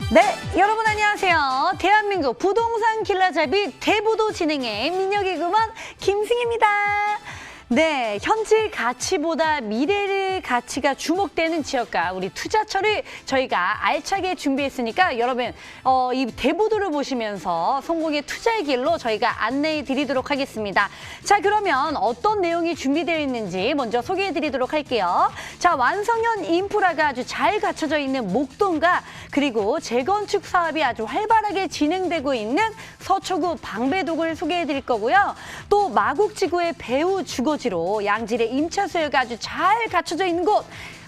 네, 여러분 안녕하세요. 대한민국 부동산 길라잡이 대부도 진행의 민혁이구먼 김승희입니다. 네, 현재 가치보다 미래의 가치가 주목되는 지역과 우리 투자처를 저희가 알차게 준비했으니까 여러분 이 대부도를 보시면서 성공의 투자의 길로 저희가 안내해 드리도록 하겠습니다. 자, 그러면 어떤 내용이 준비되어 있는지 먼저 소개해 드리도록 할게요. 자, 완성형 인프라가 아주 잘 갖춰져 있는 목동과 그리고 재건축 사업이 아주 활발하게 진행되고 있는 서초구 방배동을 소개해 드릴 거고요. 또 마곡지구의 배후 주거지로 양질의 임차 수요가 아주 잘 갖춰져 있는 곳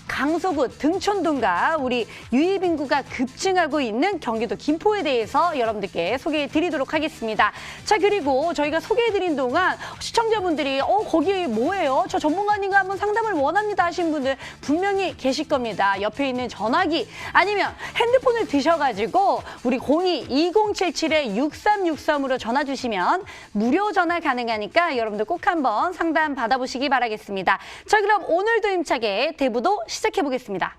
강서구 등촌동과 우리 유입 인구가 급증하고 있는 경기도 김포에 대해서 여러분들께 소개해 드리도록 하겠습니다. 자, 그리고 저희가 소개해 드린 동안 시청자분들이 거기 뭐예요? 저 전문가님과 한번 상담을 원합니다 하신 분들 분명히 계실 겁니다. 옆에 있는 전화기 아니면 핸드폰을 드셔가지고 우리 02-2077-6363으로 전화 주시면 무료 전화 가능하니까 여러분들 꼭 한번 상담 받아보시기 바라겠습니다. 자, 그럼 오늘도 힘차게 대부도 시작해 보겠습니다.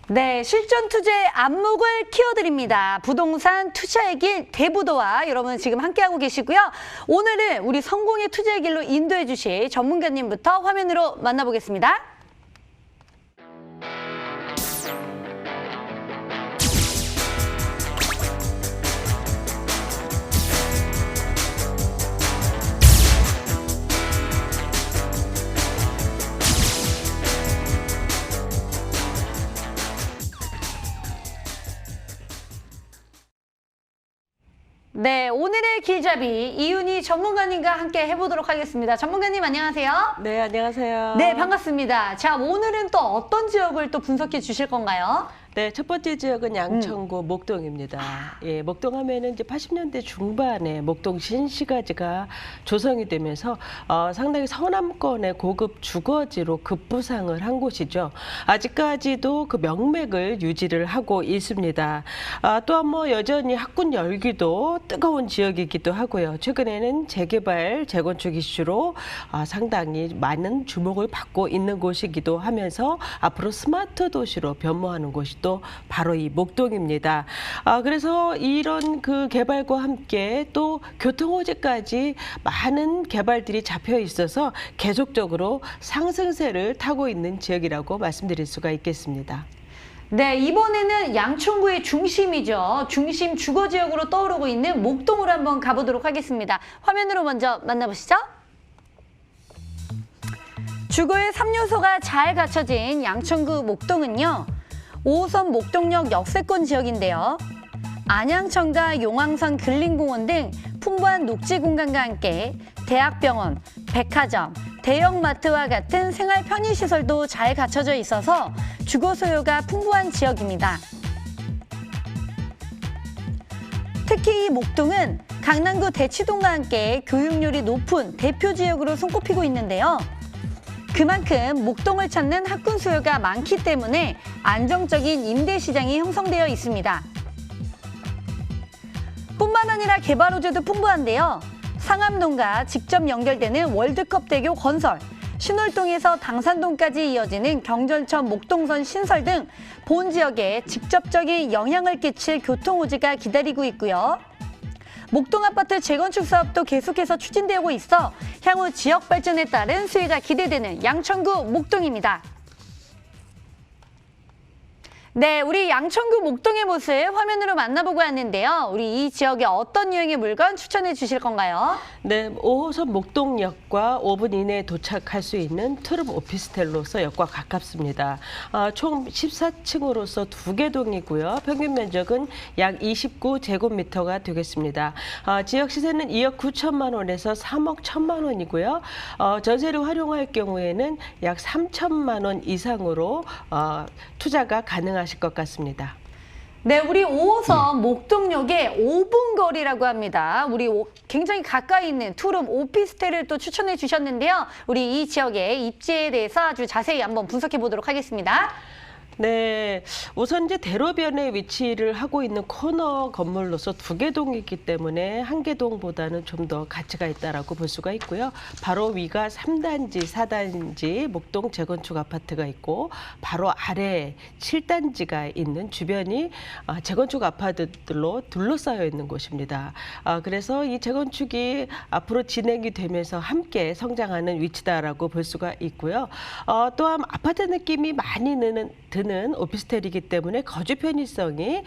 네, 실전 투자의 안목을 키워드립니다. 부동산 투자의 길 대부도와 여러분 지금 함께하고 계시고요. 오늘은 우리 성공의 투자의 길로 인도해 주실 전문가님부터 화면으로 만나보겠습니다. 네, 오늘의 길잡이 이윤희 전문가님과 함께 해보도록 하겠습니다. 전문가님 안녕하세요. 네, 안녕하세요. 네, 반갑습니다. 자, 오늘은 또 어떤 지역을 또 분석해 주실 건가요? 네, 첫 번째 지역은 양천구 목동입니다. 예, 목동 하면은 이제 80년대 중반에 목동 신시가지가 조성이 되면서 상당히 서남권의 고급 주거지로 급부상을 한 곳이죠. 아직까지도 그 명맥을 유지를 하고 있습니다. 또한 뭐 여전히 학군 열기도 뜨거운 지역이기도 하고요. 최근에는 재개발, 재건축 이슈로 상당히 많은 주목을 받고 있는 곳이기도 하면서 앞으로 스마트 도시로 변모하는 곳이 또 바로 이 목동입니다. 그래서 이런 그 개발과 함께 또 교통호재까지 많은 개발들이 잡혀 있어서 계속적으로 상승세를 타고 있는 지역이라고 말씀드릴 수가 있겠습니다. 네, 이번에는 양천구의 중심이죠. 중심 주거지역으로 떠오르고 있는 목동으로 한번 가보도록 하겠습니다. 화면으로 먼저 만나보시죠. 주거의 3요소가 잘 갖춰진 양천구 목동은요. 5호선 목동역 역세권 지역인데요. 안양천과 용왕선 근린공원 등 풍부한 녹지 공간과 함께 대학병원, 백화점, 대형마트와 같은 생활 편의시설도 잘 갖춰져 있어서 주거 수요가 풍부한 지역입니다. 특히 이 목동은 강남구 대치동과 함께 교육률이 높은 대표 지역으로 손꼽히고 있는데요. 그만큼 목동을 찾는 학군 수요가 많기 때문에 안정적인 임대 시장이 형성되어 있습니다. 뿐만 아니라 개발 호재도 풍부한데요. 상암동과 직접 연결되는 월드컵대교 건설, 신월동에서 당산동까지 이어지는 경전천 목동선 신설 등 본 지역에 직접적인 영향을 끼칠 교통 호재가 기다리고 있고요. 목동 아파트 재건축 사업도 계속해서 추진되고 있어 향후 지역 발전에 따른 수혜가 기대되는 양천구 목동입니다. 네, 우리 양천구 목동의 모습 화면으로 만나보고 왔는데요. 우리 이 지역에 어떤 유형의 물건 추천해 주실 건가요? 네, 5호선 목동역과 5분 이내에 도착할 수 있는 트룹 오피스텔로서 역과 가깝습니다. 총 14층으로서 2개 동이고요. 평균 면적은 약 29제곱미터가 되겠습니다. 지역 시세는 2억 9천만 원에서 3억 1천만 원이고요. 전세를 활용할 경우에는 약 3천만 원 이상으로 투자가 가능하실 것 같습니다. 네, 우리 5호선 목동역의 5분 거리라고 합니다. 우리 굉장히 가까이 있는 투룸 오피스텔을 또 추천해 주셨는데요. 우리 이 지역의 입지에 대해서 아주 자세히 한번 분석해 보도록 하겠습니다. 네, 우선 이제 대로변에 위치를 하고 있는 코너 건물로서 2개 동이기 때문에 1개 동보다는 좀 더 가치가 있다라고 볼 수가 있고요. 바로 위가 3단지, 4단지 목동 재건축 아파트가 있고 바로 아래 7단지가 있는 주변이 재건축 아파트들로 둘러싸여 있는 곳입니다. 그래서 이 재건축이 앞으로 진행이 되면서 함께 성장하는 위치다라고 볼 수가 있고요. 또한 아파트 느낌이 많이 드는 오피스텔이기 때문에 거주 편의성이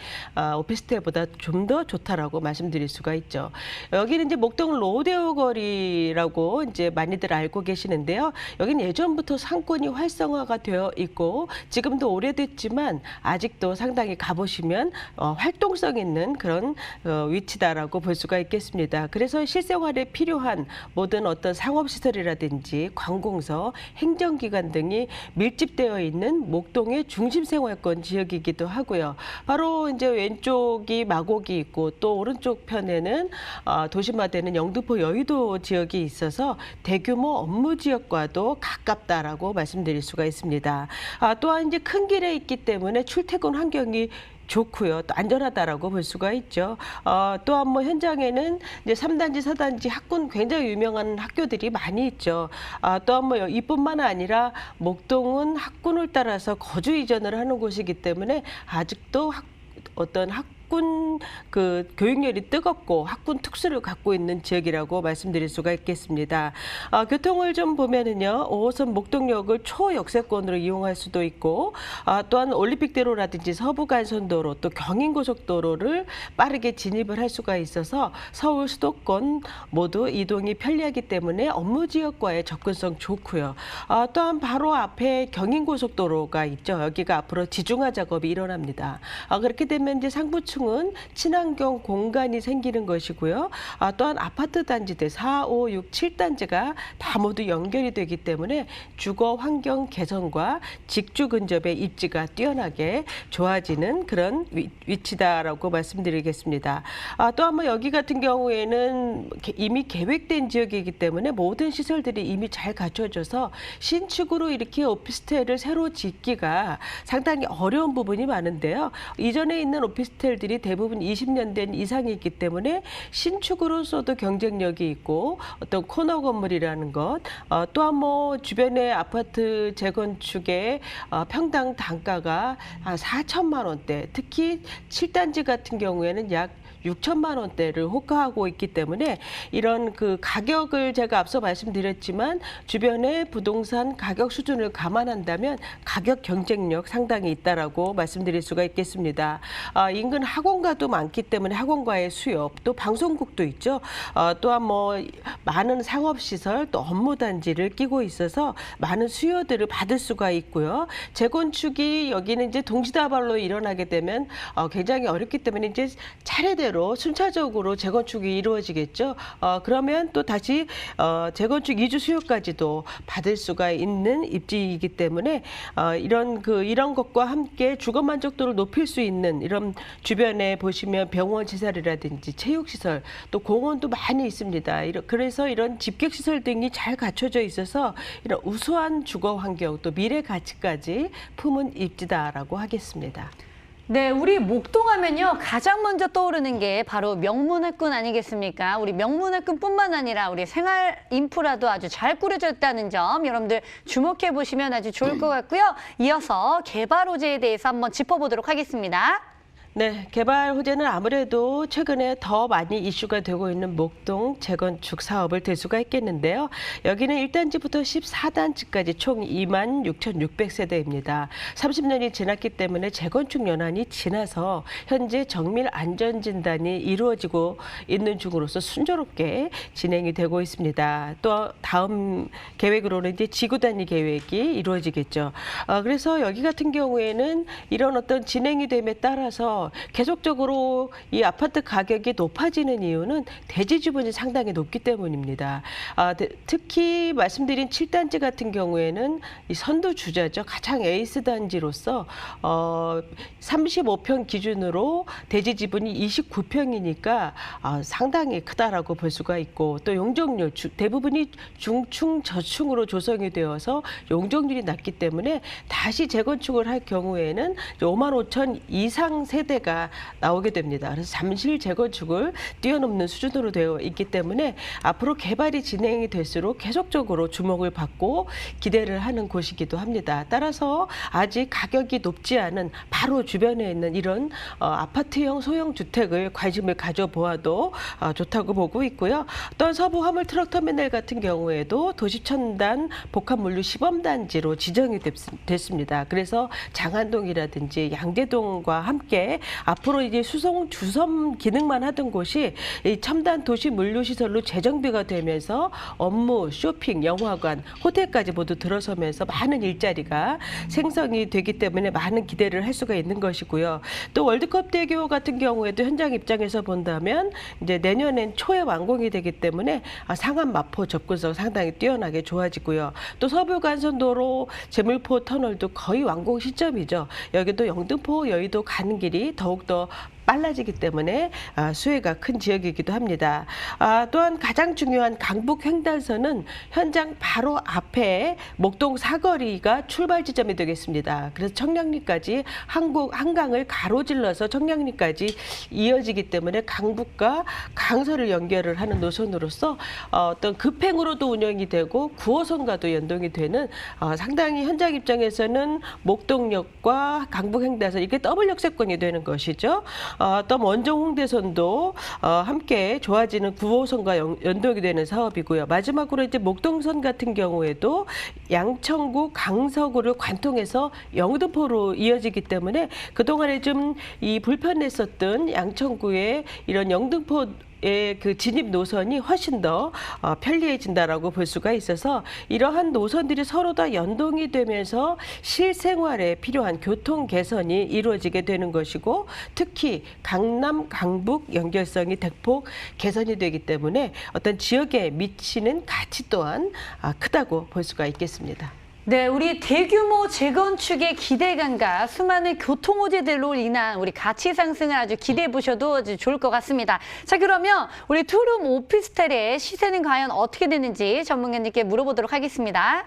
오피스텔보다 좀 더 좋다라고 말씀드릴 수가 있죠. 여기는 이제 목동 로데오 거리라고 이제 많이들 알고 계시는데요. 여기는 예전부터 상권이 활성화가 되어 있고 지금도 오래됐지만 아직도 상당히 가보시면 활동성 있는 그런 위치다라고 볼 수가 있겠습니다. 그래서 실생활에 필요한 모든 어떤 상업시설이라든지 관공서, 행정기관 등이 밀집되어 있는 목동의 중심생활권 지역이기도 하고요. 바로 이제 왼쪽이 마곡이 있고 또 오른쪽 편에는 도심화되는 영등포 여의도 지역이 있어서 대규모 업무 지역과도 가깝다라고 말씀드릴 수가 있습니다. 또한 이제 큰 길에 있기 때문에 출퇴근 환경이 좋고요. 또 안전하다라고 볼 수가 있죠. 또한 뭐 현장에는 이제 3단지, 4단지 학군 굉장히 유명한 학교들이 많이 있죠. 또한 뭐 이뿐만 아니라 목동은 학군을 따라서 거주 이전을 하는 곳이기 때문에 아직도 어떤 학군 그 교육열이 뜨겁고 학군 특수를 갖고 있는 지역이라고 말씀드릴 수가 있겠습니다. 교통을 좀 보면은요, 5호선 목동역을 초역세권으로 이용할 수도 있고, 또한 올림픽대로라든지 서부간선도로 또 경인고속도로를 빠르게 진입을 할 수가 있어서 서울 수도권 모두 이동이 편리하기 때문에 업무 지역과의 접근성 좋고요. 또한 바로 앞에 경인고속도로가 있죠. 여기가 앞으로 지중화 작업이 일어납니다. 그렇게 되면 이제 상부층은 친환경 공간이 생기는 것이고요. 또한 아파트 단지들 4, 5, 6, 7단지가 다 모두 연결이 되기 때문에 주거 환경 개선과 직주 근접의 입지가 뛰어나게 좋아지는 그런 위치다라고 말씀드리겠습니다. 또한 뭐 여기 같은 경우에는 이미 계획된 지역이기 때문에 모든 시설들이 이미 잘 갖춰져서 신축으로 이렇게 오피스텔을 새로 짓기가 상당히 어려운 부분이 많은데요. 이전에 있는 오피스텔들이 대부분 20년 된 이상이기 때문에 신축으로서도 경쟁력이 있고 어떤 코너 건물이라는 것, 또한 뭐 주변의 아파트 재건축의 평당 단가가 한 4천만 원대, 특히 7단지 같은 경우에는 약 6천만 원대를 호가하고 있기 때문에 이런 그 가격을 제가 앞서 말씀드렸지만 주변의 부동산 가격 수준을 감안한다면 가격 경쟁력 상당히 있다라고 말씀드릴 수가 있겠습니다. 인근 학원가도 많기 때문에 학원가의 수요, 또 방송국도 있죠. 또한 뭐 많은 상업시설 또 업무단지를 끼고 있어서 많은 수요들을 받을 수가 있고요. 재건축이 여기는 이제 동시다발로 일어나게 되면 굉장히 어렵기 때문에 이제 차례대로 순차적으로 재건축이 이루어지겠죠. 그러면 또 다시 재건축 이주 수요까지도 받을 수가 있는 입지이기 때문에 이런 것과 함께 주거 만족도를 높일 수 있는 이런 주변에 보시면 병원 시설이라든지 체육 시설 또 공원도 많이 있습니다. 그래서 이런 집격 시설 등이 잘 갖춰져 있어서 이런 우수한 주거 환경 또 미래 가치까지 품은 입지다라고 하겠습니다. 네, 우리 목동하면요 가장 먼저 떠오르는 게 바로 명문학군 아니겠습니까? 우리 명문학군뿐만 아니라 우리 생활 인프라도 아주 잘 꾸려져 있다는 점 여러분들 주목해 보시면 아주 좋을 것 같고요. 이어서 개발 호재에 대해서 한번 짚어보도록 하겠습니다. 네, 개발 호재는 아무래도 최근에 더 많이 이슈가 되고 있는 목동 재건축 사업을 들 수가 있겠는데요. 여기는 1단지부터 14단지까지 총 26,600세대입니다. 30년이 지났기 때문에 재건축 연한이 지나서 현재 정밀 안전진단이 이루어지고 있는 중으로서 순조롭게 진행이 되고 있습니다. 또 다음 계획으로는 이제 지구 단위 계획이 이루어지겠죠. 그래서 여기 같은 경우에는 이런 어떤 진행이 됨에 따라서 있는데요. 계속적으로 이 아파트 가격이 높아지는 이유는 대지 지분이 상당히 높기 때문입니다. 특히 말씀드린 7단지 같은 경우에는 이 선두주자죠. 가장 에이스 단지로서 35평 기준으로 대지 지분이 29평이니까 상당히 크다라고 볼 수가 있고, 또 용적률 대부분이 중층 저층으로 조성이 되어서 용적률이 낮기 때문에 다시 재건축을 할 경우에는 5만 5천 이상 세대가 나오게 됩니다. 그래서 잠실 재건축을 뛰어넘는 수준으로 되어 있기 때문에 앞으로 개발이 진행이 될수록 계속적으로 주목을 받고 기대를 하는 곳이기도 합니다. 따라서 아직 가격이 높지 않은 바로 주변에 있는 이런 아파트형 소형 주택을 관심을 가져보아도 좋다고 보고 있고요. 또한 서부 화물 트럭 터미널 같은 경우에도 도시첨단 복합물류 시범단지로 지정이 됐습니다. 그래서 장안동이라든지 양재동과 함께 앞으로 이제 수송 주섬 기능만 하던 곳이 이 첨단 도시 물류 시설로 재정비가 되면서 업무, 쇼핑, 영화관, 호텔까지 모두 들어서면서 많은 일자리가 생성이 되기 때문에 많은 기대를 할 수가 있는 것이고요. 또 월드컵 대교 같은 경우에도 현장 입장에서 본다면 이제 내년엔 초에 완공이 되기 때문에 상암 마포 접근성 상당히 뛰어나게 좋아지고요. 또 서부간선도로 제물포 터널도 거의 완공 시점이죠. 여기도 영등포, 여의도 가는 길이 더욱더 빨라지기 때문에 수혜가 큰 지역이기도 합니다. 또한 가장 중요한 강북 횡단선은 현장 바로 앞에 목동 사거리가 출발 지점이 되겠습니다. 그래서 청량리까지 한강을 가로질러서 청량리까지 이어지기 때문에 강북과 강서를 연결을 하는 노선으로서 어떤 급행으로도 운영이 되고 9호선과도 연동이 되는 상당히 현장 입장에서는 목동역과 강북 횡단선 이게 더블 역세권이 되는 것이죠. 또 원정 홍대선도 함께 좋아지는 9호선과 연동이 되는 사업이고요. 마지막으로 이제 목동선 같은 경우에도 양천구, 강서구를 관통해서 영등포로 이어지기 때문에 그동안에 좀 이 불편했었던 양천구의 이런 영등포 그 진입 노선이 훨씬 더 편리해진다라고 볼 수가 있어서 이러한 노선들이 서로 다 연동이 되면서 실생활에 필요한 교통 개선이 이루어지게 되는 것이고, 특히 강남, 강북 연결성이 대폭 개선이 되기 때문에 어떤 지역에 미치는 가치 또한 크다고 볼 수가 있겠습니다. 네, 우리 대규모 재건축의 기대감과 수많은 교통 호재들로 인한 우리 가치 상승을 아주 기대해 보셔도 아주 좋을 것 같습니다. 자, 그러면 우리 투룸 오피스텔의 시세는 과연 어떻게 되는지 전문가님께 물어보도록 하겠습니다.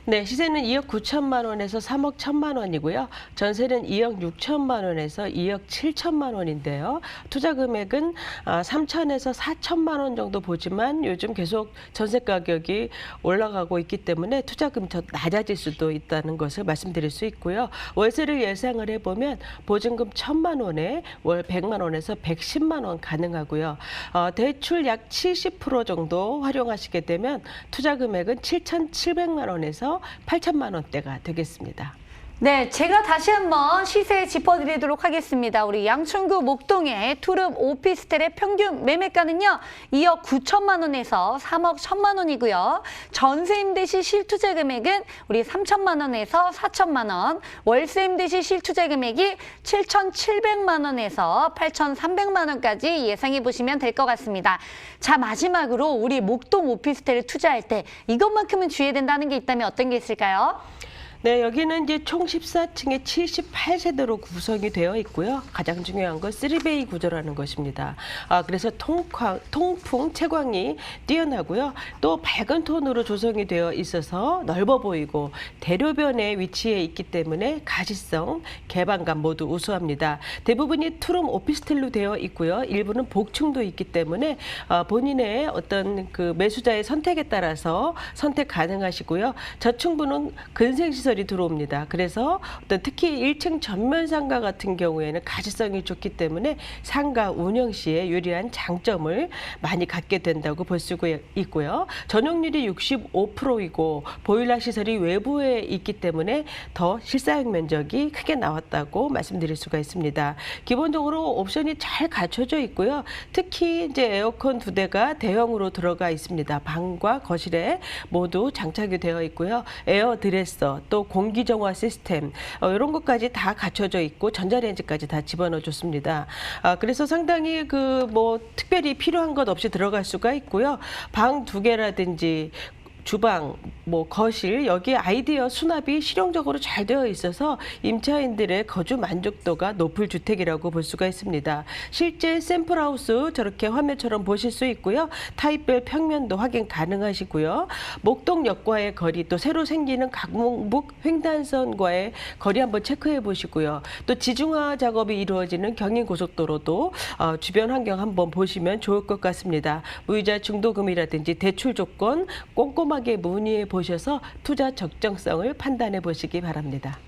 네, 시세는 2억 9천만 원에서 3억 1천만 원이고요. 전세는 2억 6천만 원에서 2억 7천만 원인데요. 투자 금액은 3천에서 4천만 원 정도 보지만 요즘 계속 전세 가격이 올라가고 있기 때문에 투자금이 더 낮아질 수도 있다는 것을 말씀드릴 수 있고요. 월세를 예상을 해보면 보증금 1천만 원에 월 100만 원에서 110만 원 가능하고요. 대출 약 70% 정도 활용하시게 되면 투자 금액은 7,700만 원에서 8천만 원대가 되겠습니다. 네, 제가 다시 한번 시세 짚어드리도록 하겠습니다. 우리 양천구 목동의 투룸 오피스텔의 평균 매매가는요, 2억 9천만 원에서 3억 1천만 원이고요. 전세 임대 시 실투자 금액은 우리 3천만 원에서 4천만 원, 월세 임대 시 실투자 금액이 7,700만 원에서 8,300만 원까지 예상해 보시면 될 것 같습니다. 자, 마지막으로 우리 목동 오피스텔을 투자할 때 이것만큼은 주의해야 된다는 게 있다면 어떤 게 있을까요? 네, 여기는 이제 총 14층에 78세대로 구성이 되어 있고요. 가장 중요한 건 3베이 구조라는 것입니다. 그래서 통풍, 채광이 뛰어나고요. 또 밝은 톤으로 조성이 되어 있어서 넓어 보이고 대로변에 위치해 있기 때문에 가시성, 개방감 모두 우수합니다. 대부분이 투룸 오피스텔로 되어 있고요. 일부는 복층도 있기 때문에 본인의 어떤 그 매수자의 선택에 따라서 선택 가능하시고요. 저층부는 근생시설 이 들어옵니다. 그래서 어떤 특히 1층 전면 상가 같은 경우에는 가시성이 좋기 때문에 상가 운영 시에 유리한 장점을 많이 갖게 된다고 볼 수 있고요. 전용률이 65%이고 보일러 시설이 외부에 있기 때문에 더 실사용 면적이 크게 나왔다고 말씀드릴 수가 있습니다. 기본적으로 옵션이 잘 갖춰져 있고요. 특히 이제 에어컨 2대가 대형으로 들어가 있습니다. 방과 거실에 모두 장착이 되어 있고요. 에어 드레서 또 또 공기 정화 시스템 이런 것까지 다 갖춰져 있고 전자레인지까지 다 집어넣어줬습니다. 그래서 상당히 그 뭐 특별히 필요한 것 없이 들어갈 수가 있고요. 방 2개라든지 주방, 뭐 거실 여기에 아이디어 수납이 실용적으로 잘 되어 있어서 임차인들의 거주 만족도가 높을 주택이라고 볼 수가 있습니다. 실제 샘플하우스 저렇게 화면처럼 보실 수 있고요. 타입별 평면도 확인 가능하시고요. 목동역과의 거리 또 새로 생기는 강북 횡단선과의 거리 한번 체크해 보시고요. 또 지중화 작업이 이루어지는 경인고속도로도 주변 환경 한번 보시면 좋을 것 같습니다. 무이자 중도금이라든지 대출 조건 꼼꼼하게 문의해 보셔서 투자 적정성을 판단해 보시기 바랍니다.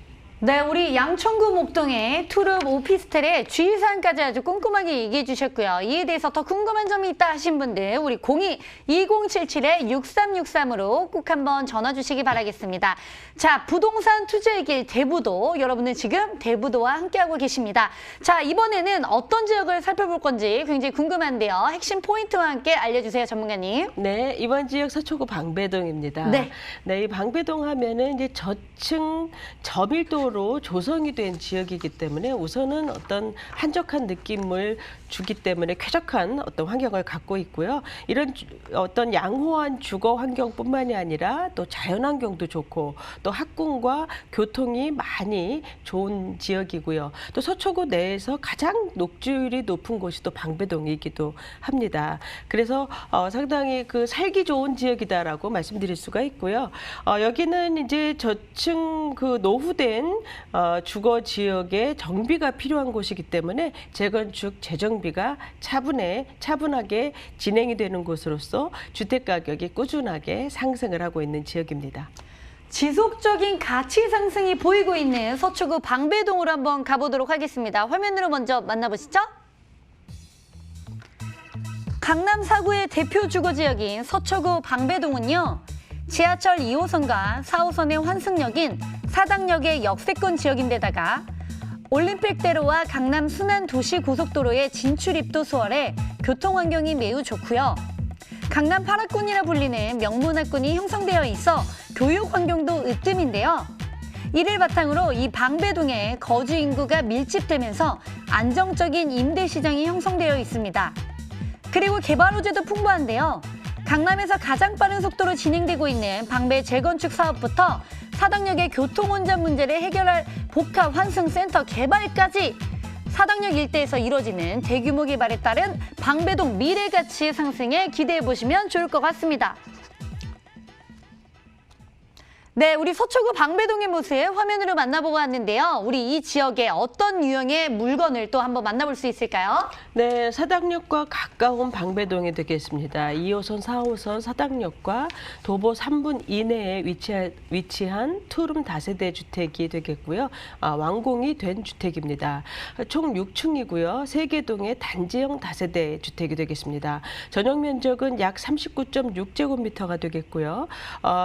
네, 우리 양천구 목동의 투룸 오피스텔의 주의사항까지 아주 꼼꼼하게 얘기해 주셨고요. 이에 대해서 더 궁금한 점이 있다 하신 분들 우리 02-2077-6363으로 꼭 한번 전화 주시기 바라겠습니다. 자, 부동산 투자의 길 대부도, 여러분은 지금 대부도와 함께하고 계십니다. 자, 이번에는 어떤 지역을 살펴볼 건지 굉장히 궁금한데요. 핵심 포인트와 함께 알려주세요, 전문가님. 네, 이번 지역 서초구 방배동입니다. 네. 네, 이 방배동 하면은 이제 저층 저밀도로 조성이 된 지역이기 때문에 우선은 어떤 한적한 느낌을 주기 때문에 쾌적한 어떤 환경을 갖고 있고요. 이런 어떤 양호한 주거 환경뿐만이 아니라 또 자연 환경도 좋고 또 학군과 교통이 많이 좋은 지역이고요. 또 서초구 내에서 가장 녹지율이 높은 곳이 또 방배동이기도 합니다. 그래서 상당히 그 살기 좋은 지역이다라고 말씀드릴 수가 있고요. 여기는 이제 저층 그 노후된 주거 지역에 정비가 필요한 곳이기 때문에 재건축, 재정비가 차분하게 진행이 되는 곳으로서 주택 가격이 꾸준하게 상승을 하고 있는 지역입니다. 지속적인 가치 상승이 보이고 있는 서초구 방배동으로 한번 가보도록 하겠습니다. 화면으로 먼저 만나보시죠. 강남 4구의 대표 주거지역인 서초구 방배동은요. 지하철 2호선과 4호선의 환승역인 사당역의 역세권 지역인데다가 올림픽대로와 강남 순환도시고속도로의 진출입도 수월해 교통환경이 매우 좋고요. 강남 8학군이라 불리는 명문학군이 형성되어 있어 교육환경도 으뜸인데요. 이를 바탕으로 이 방배동에 거주 인구가 밀집되면서 안정적인 임대시장이 형성되어 있습니다. 그리고 개발 호재도 풍부한데요. 강남에서 가장 빠른 속도로 진행되고 있는 방배 재건축 사업부터 사당역의 교통 혼잡 문제를 해결할 복합 환승센터 개발까지 사당역 일대에서 이뤄지는 대규모 개발에 따른 방배동 미래 가치의 상승에 기대해 보시면 좋을 것 같습니다. 네, 우리 서초구 방배동의 모습 화면으로 만나보고 왔는데요. 우리 이 지역의 어떤 유형의 물건을 또 한번 만나볼 수 있을까요? 네, 사당역과 가까운 방배동이 되겠습니다. 2호선, 4호선 사당역과 도보 3분 이내에 위치한 투룸 다세대 주택이 되겠고요. 완공이 된 주택입니다. 총 6층이고요. 세계동의 단지형 다세대 주택이 되겠습니다. 전용 면적은 약 39.6제곱미터가 되겠고요.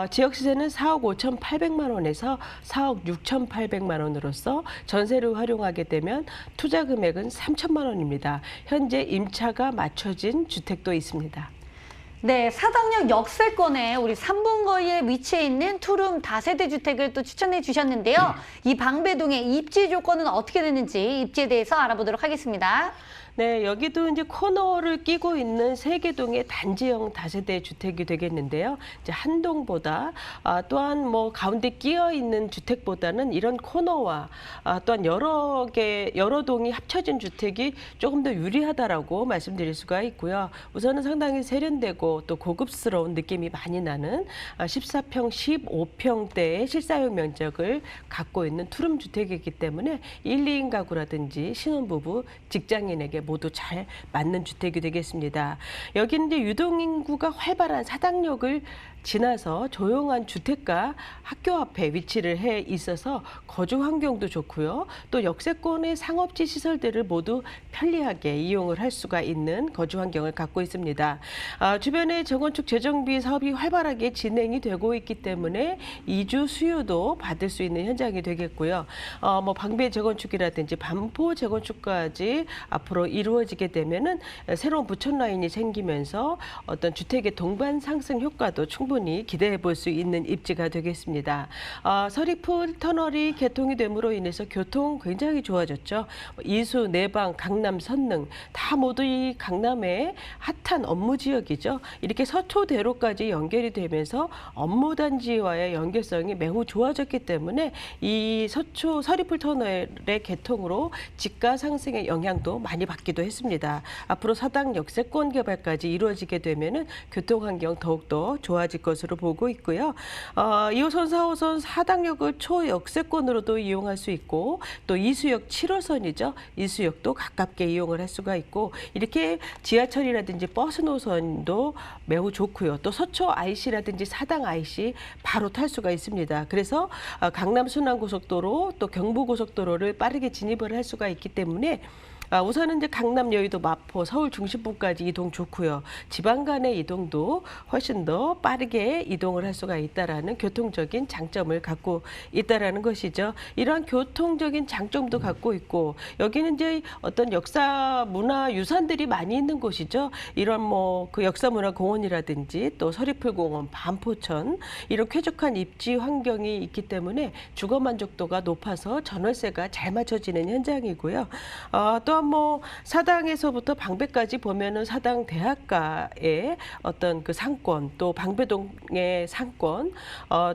지역 시세는 4억 5,800만 원에서 4억 6,800만 원으로서 전세를 활용하게 되면 투자 금액은 3천만 원입니다. 현재 임차가 맞춰진 주택도 있습니다. 네, 사당역 역세권에 우리 3분 거리에 위치해 있는 투룸 다세대 주택을 또 추천해 주셨는데요. 이 방배동의 입지 조건은 어떻게 되는지 입지에 대해서 알아보도록 하겠습니다. 네, 여기도 이제 코너를 끼고 있는 세계동의 단지형 다세대 주택이 되겠는데요. 이제 한 동보다 또한 뭐 가운데 끼어 있는 주택보다는 이런 코너와 또한 여러 동이 합쳐진 주택이 조금 더 유리하다라고 말씀드릴 수가 있고요. 우선은 상당히 세련되고 또 고급스러운 느낌이 많이 나는 14평, 15평대의 실사용 면적을 갖고 있는 투룸 주택이기 때문에 1, 2인 가구라든지 신혼부부, 직장인에게 모두 잘 맞는 주택이 되겠습니다. 여기는 이제 유동인구가 활발한 사당역을 지나서 조용한 주택가 학교 앞에 위치를 해 있어서 거주 환경도 좋고요. 또 역세권의 상업지 시설들을 모두 편리하게 이용을 할 수가 있는 거주 환경을 갖고 있습니다. 주변에 재건축 재정비 사업이 활발하게 진행이 되고 있기 때문에 이주 수요도 받을 수 있는 현장이 되겠고요. 뭐 방배 재건축이라든지 반포 재건축까지 앞으로 이루어지게 되면은 새로운 부천 라인이 생기면서 어떤 주택의 동반 상승 효과도 충분히 기대해 볼 수 있는 입지가 되겠습니다. 서리풀 터널이 개통이 됨으로 인해서 교통 굉장히 좋아졌죠. 이수, 내방, 강남, 선릉 다 모두 이 강남의 핫한 업무 지역이죠. 이렇게 서초대로까지 연결이 되면서 업무 단지와의 연결성이 매우 좋아졌기 때문에 이 서리풀 터널의 개통으로 집가 상승의 영향도 많이 받기도 했습니다. 앞으로 사당 역세권 개발까지 이루어지게 되면은 교통 환경 더욱더 좋아질 것으로 보고 있고요. 2호선, 4호선 사당역을 초역세권으로도 이용할 수 있고 또 이수역 7호선이죠. 이수역도 가깝게 이용을 할 수가 있고 이렇게 지하철이라든지 버스 노선도 매우 좋고요. 또 서초 IC라든지 사당 IC 바로 탈 수가 있습니다. 그래서 강남 순환고속도로 또 경부고속도로를 빠르게 진입을 할 수가 있기 때문에 우선은 이제 강남, 여의도, 마포, 서울 중심부까지 이동 좋고요. 지방 간의 이동도 훨씬 더 빠르게 이동을 할 수가 있다라는 교통적인 장점을 갖고 있다라는 것이죠. 이러한 교통적인 장점도 갖고 있고 여기는 이제 어떤 역사 문화 유산들이 많이 있는 곳이죠. 이런 뭐 그 역사 문화 공원이라든지 또 서리풀 공원, 반포천 이런 쾌적한 입지 환경이 있기 때문에 주거 만족도가 높아서 전월세가 잘 맞춰지는 현장이고요. 또한 뭐 사당에서부터 방배까지 보면은 사당 대학가의 어떤 그 상권 또 방배동의 상권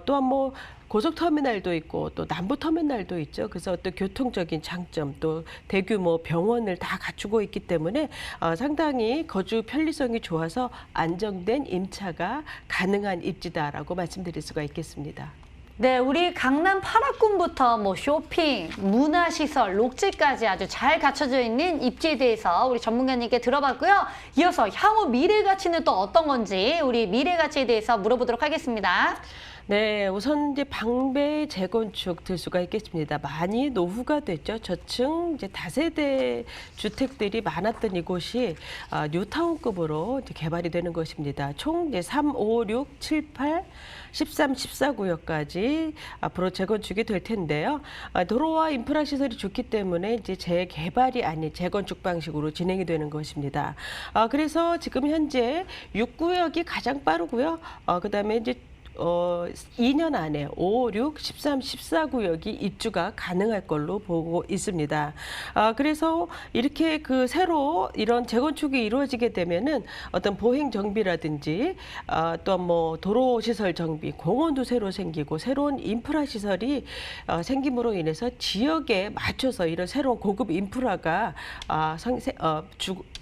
또한 뭐 고속터미널도 있고 또 남부터미널도 있죠. 그래서 또 교통적인 장점 또 대규모 병원을 다 갖추고 있기 때문에 상당히 거주 편리성이 좋아서 안정된 임차가 가능한 입지다라고 말씀드릴 수가 있겠습니다. 네, 우리 강남 8학군부터 뭐 쇼핑, 문화시설, 록지까지 아주 잘 갖춰져 있는 입지에 대해서 우리 전문가님께 들어봤고요. 이어서 향후 미래 가치는 또 어떤 건지 우리 미래 가치에 대해서 물어보도록 하겠습니다. 네, 우선 이제 방배 재건축 될 수가 있겠습니다. 많이 노후가 됐죠. 저층 이제 다세대 주택들이 많았던 이곳이 뉴타운급으로 이제 개발이 되는 것입니다. 총 이제 3, 5, 6, 7, 8, 13, 14구역까지 앞으로 재건축이 될 텐데요. 도로와 인프라 시설이 좋기 때문에 이제 재개발이 아닌 재건축 방식으로 진행이 되는 것입니다. 그래서 지금 현재 6구역이 가장 빠르고요. 그다음에 이제 2년 안에 5, 6, 13, 14구역이 입주가 가능할 걸로 보고 있습니다. 그래서 이렇게 그 새로 이런 재건축이 이루어지게 되면은 어떤 보행 정비라든지 또 뭐 도로 시설 정비, 공원도 새로 생기고 새로운 인프라 시설이 생김으로 인해서 지역에 맞춰서 이런 새로운 고급 인프라가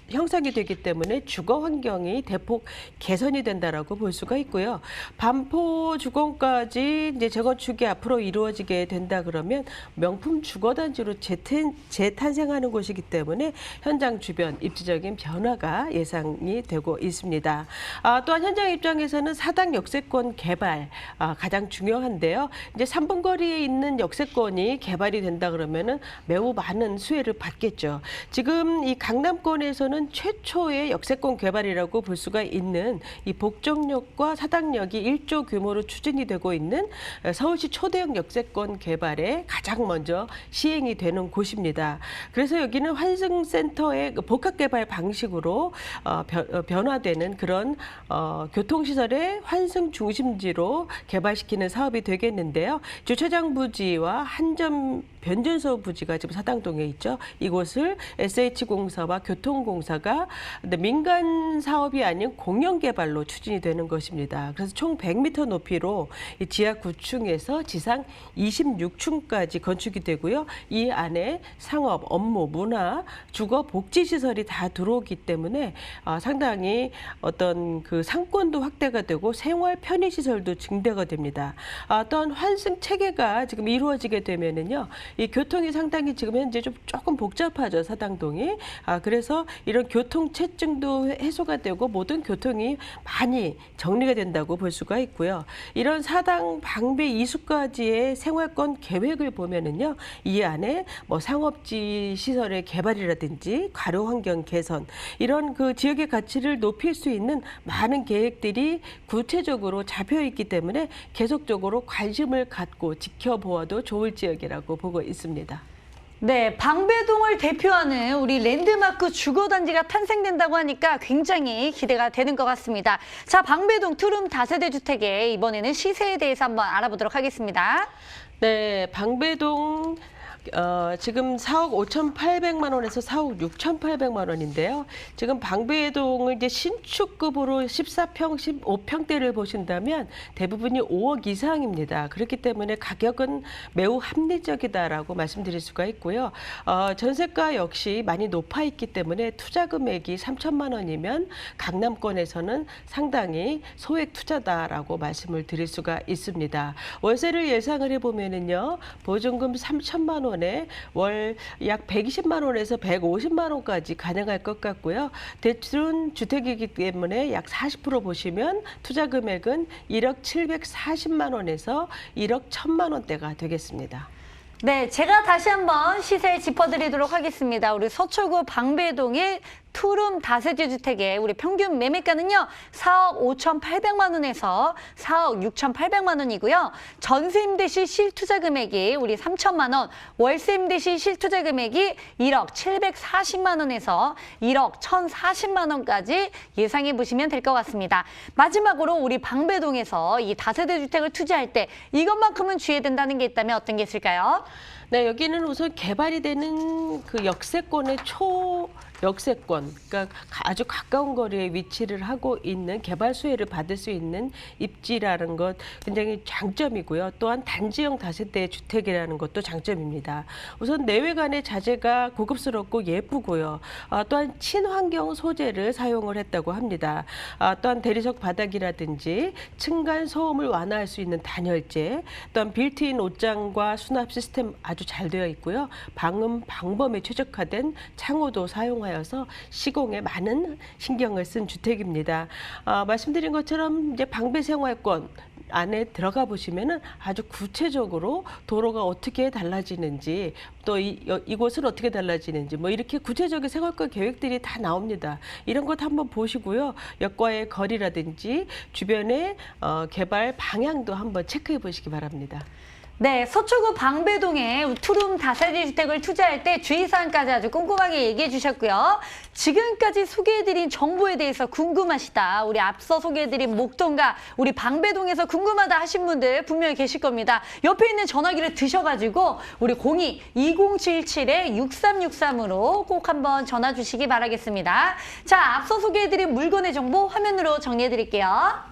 형성이 되기 때문에 주거 환경이 대폭 개선이 된다라고 볼 수가 있고요. 반포 주공까지 이제 재건축이 앞으로 이루어지게 된다 그러면 명품 주거 단지로 재탄생하는 곳이기 때문에 현장 주변 입지적인 변화가 예상이 되고 있습니다. 또한 현장 입장에서는 사당 역세권 개발 가장 중요한데요. 이제 3분 거리에 있는 역세권이 개발이 된다 그러면은 매우 많은 수혜를 받겠죠. 지금 이 강남권에서는 최초의 역세권 개발이라고 볼 수가 있는 이 복정역과 사당역이 1조 규모로 추진이 되고 있는 서울시 초대형 역세권 개발에 가장 먼저 시행이 되는 곳입니다. 그래서 여기는 환승센터의 복합개발 방식으로 변화되는 그런 교통시설의 환승 중심지로 개발시키는 사업이 되겠는데요. 주차장 부지와 한점 변전소 부지가 지금 사당동에 있죠. 이곳을 SH공사와 교통공사가 민간 사업이 아닌 공영 개발로 추진이 되는 것입니다. 그래서 총 100m 높이로 이 지하 9층에서 지상 26층까지 건축이 되고요. 이 안에 상업, 업무, 문화, 주거, 복지 시설이 다 들어오기 때문에 상당히 어떤 그 상권도 확대가 되고 생활 편의 시설도 증대가 됩니다. 또한 환승 체계가 지금 이루어지게 되면은요. 이 교통이 상당히 지금 현재 조금 복잡하죠, 사당동이. 그래서 이런 교통 체증도 해소가 되고 모든 교통이 많이 정리가 된다고 볼 수가 있고요. 이런 사당 방배 이수까지의 생활권 계획을 보면은요, 이 안에 뭐 상업지 시설의 개발이라든지 가료 환경 개선 이런 그 지역의 가치를 높일 수 있는 많은 계획들이 구체적으로 잡혀 있기 때문에 계속적으로 관심을 갖고 지켜보아도 좋을 지역이라고 보고 있습니다. 네, 방배동을 대표하는 우리 랜드마크 주거단지가 탄생된다고 하니까 굉장히 기대가 되는 것 같습니다. 자, 방배동 투룸 다세대 주택의 이번에는 시세에 대해서 한번 알아보도록 하겠습니다. 네, 방배동 지금 4억 5,800만 원에서 4억 6,800만 원인데요. 지금 방배동을 이제 신축급으로 14평, 15평대를 보신다면 대부분이 5억 이상입니다. 그렇기 때문에 가격은 매우 합리적이다라고 말씀드릴 수가 있고요. 전세가 역시 많이 높아 있기 때문에 투자 금액이 3천만 원이면 강남권에서는 상당히 소액 투자다라고 말씀을 드릴 수가 있습니다. 월세를 예상을 해보면은요, 보증금 3천만 원에 월 약 120만 원에서 150만 원까지 가능할 것 같고요. 대출은 주택이기 때문에 약 40% 보시면 투자 금액은 1억 740만 원에서 1억 1,000만 원대가 되겠습니다. 네, 제가 다시 한번 시세 짚어드리도록 하겠습니다. 우리 서초구 방배동의 투룸 다세대 주택의 우리 평균 매매가는요, 4억 5,800만 원에서 4억 6,800만 원이고요. 전세 임대 시 실투자 금액이 우리 3천만 원, 월세 임대 시 실투자 금액이 1억 740만 원에서 1억 1,040만 원까지 예상해 보시면 될 것 같습니다. 마지막으로 우리 방배동에서 이 다세대 주택을 투자할 때 이것만큼은 주의해야 된다는 게 있다면 어떤 게 있을까요? 네, 여기는 우선 개발이 되는 그 역세권의 역세권, 그러니까 아주 가까운 거리에 위치를 하고 있는 개발 수혜를 받을 수 있는 입지라는 것 굉장히 장점이고요. 또한 단지형 다세대 주택이라는 것도 장점입니다. 우선 내외관의 자재가 고급스럽고 예쁘고요. 또한 친환경 소재를 사용을 했다고 합니다. 또한 대리석 바닥이라든지 층간 소음을 완화할 수 있는 단열재, 또한 빌트인 옷장과 수납 시스템 아주 잘 되어 있고요. 방음 방범에 최적화된 창호도 사용하여 서 시공에 많은 신경을 쓴 주택입니다. 말씀드린 것처럼 이제 방배생활권 안에 들어가 보시면은 아주 구체적으로 도로가 어떻게 달라지는지, 또 이곳은 어떻게 달라지는지, 뭐 이렇게 구체적인 생활권 계획들이 다 나옵니다. 이런 것 한번 보시고요. 역과의 거리라든지 주변의 개발 방향도 한번 체크해 보시기 바랍니다. 네, 서초구 방배동에 투룸 다세대 주택을 투자할 때 주의사항까지 아주 꼼꼼하게 얘기해 주셨고요. 지금까지 소개해드린 정보에 대해서 궁금하시다, 우리 앞서 소개해드린 목동과 우리 방배동에서 궁금하다 하신 분들 분명히 계실 겁니다. 옆에 있는 전화기를 드셔가지고 우리 02-2077-6363으로 꼭 한번 전화 주시기 바라겠습니다. 자, 앞서 소개해드린 물건의 정보 화면으로 정리해드릴게요.